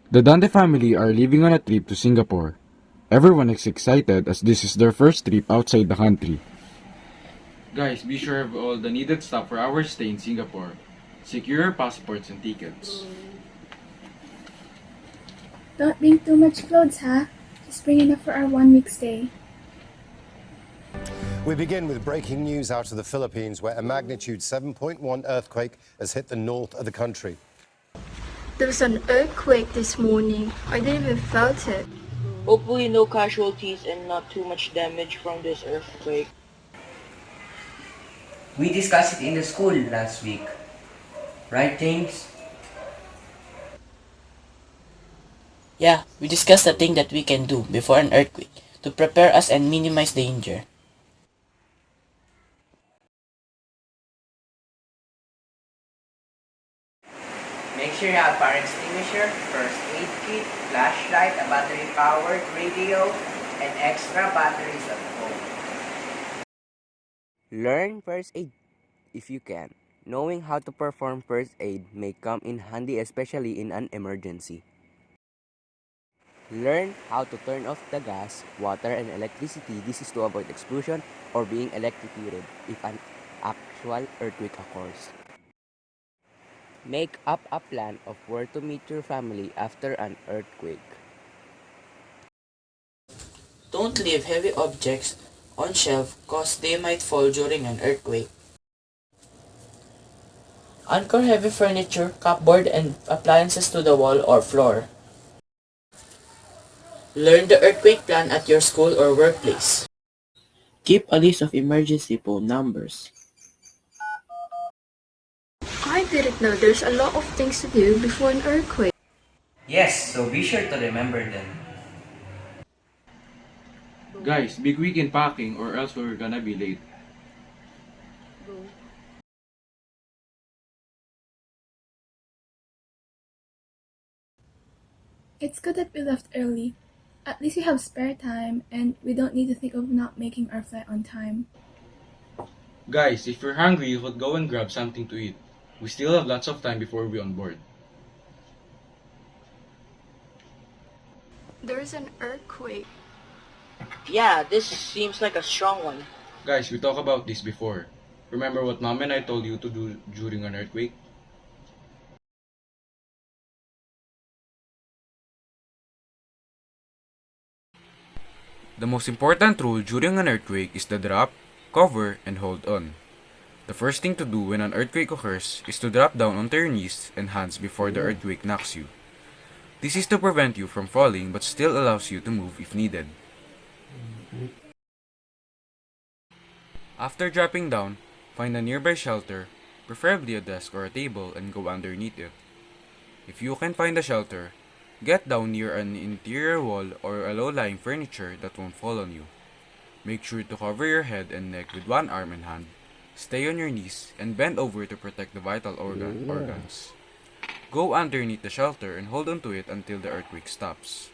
The Dante family are leaving on a trip to Singapore. Everyone is excited as this is their first trip outside the country. Guys, be sure of all the needed stuff for our stay in Singapore. Secure your passports and tickets. Don't bring too much clothes, huh? Just bring enough for our 1 week stay. We begin with breaking news out of the Philippines, where a magnitude 7.1 earthquake has hit the north of the country. There was an earthquake this morning. I didn't even felt it. Hopefully no casualties and not too much damage from this earthquake. We discussed it in the school last week. Right, James? Yeah, we discussed the thing that we can do before an earthquake to prepare us and minimize danger. Make sure you have fire extinguisher, first aid kit, flashlight, a battery-powered radio, and extra batteries at home. Learn first aid if you can. Knowing how to perform first aid may come in handy, especially in an emergency. Learn how to turn off the gas, water, and electricity. This is to avoid explosion or being electrocuted if an actual earthquake occurs. Make up a plan of where to meet your family after an earthquake. Don't leave heavy objects on shelf cause they might fall during an earthquake. Anchor heavy furniture, cupboard, and appliances to the wall or floor. Learn the earthquake plan at your school or workplace. Keep a list of emergency phone numbers. I didn't know there's a lot of things to do before an earthquake. Yes, so be sure to remember them. Guys, big week in packing or else we're gonna be late. It's good that we left early. At least we have spare time and we don't need to think of not making our flight on time. Guys, if you're hungry, you could go and grab something to eat. We still have lots of time before we on board. There's an earthquake. Yeah, this seems like a strong one. Guys, we talked about this before. Remember what Mom and I told you to do during an earthquake? The most important rule during an earthquake is the drop, cover, and hold on. The first thing to do when an earthquake occurs is to drop down onto your knees and hands before the earthquake knocks you. This is to prevent you from falling but still allows you to move if needed. After dropping down, find a nearby shelter, preferably a desk or a table, and go underneath it. If you can find a shelter, get down near an interior wall or a low-lying furniture that won't fall on you. Make sure to cover your head and neck with one arm and hand. Stay on your knees and bend over to protect the vital organs. Go underneath the shelter and hold onto it until the earthquake stops.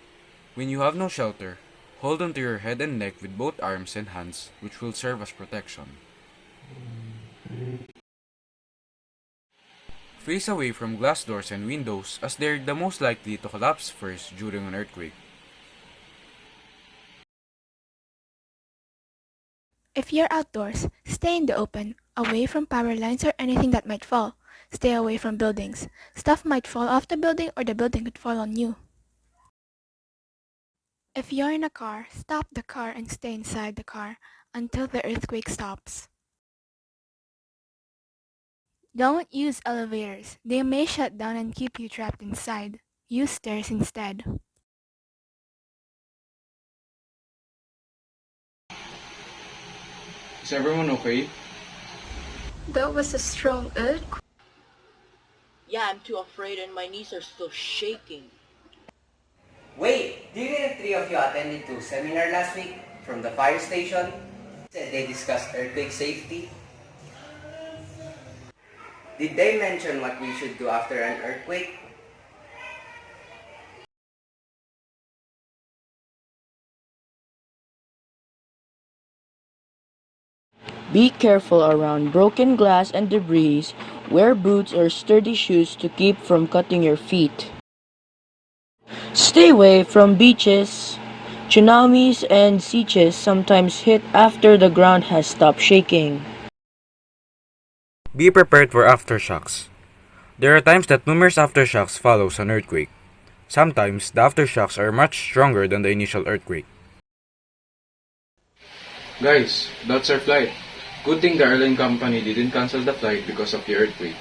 When you have no shelter, hold onto your head and neck with both arms and hands, which will serve as protection. Face away from glass doors and windows as they're the most likely to collapse first during an earthquake. If you're outdoors, stay in the open, away from power lines or anything that might fall. Stay away from buildings. Stuff might fall off the building or the building could fall on you. If you're in a car, stop the car and stay inside the car until the earthquake stops. Don't use elevators. They may shut down and keep you trapped inside. Use stairs instead. Is everyone okay? That was a strong earthquake. Yeah, I'm too afraid and my knees are still shaking. Wait, didn't the three of you attended to seminar last week from the fire station? Said they discussed earthquake safety. Did they mention what we should do after an earthquake? Be careful around broken glass and debris. Wear boots or sturdy shoes to keep from cutting your feet. Stay away from beaches. Tsunamis and sieges sometimes hit after the ground has stopped shaking. Be prepared for aftershocks. There are times that numerous aftershocks follows an earthquake. Sometimes, the aftershocks are much stronger than the initial earthquake. Guys, that's our flight. Good thing the airline company didn't cancel the flight because of the earthquake.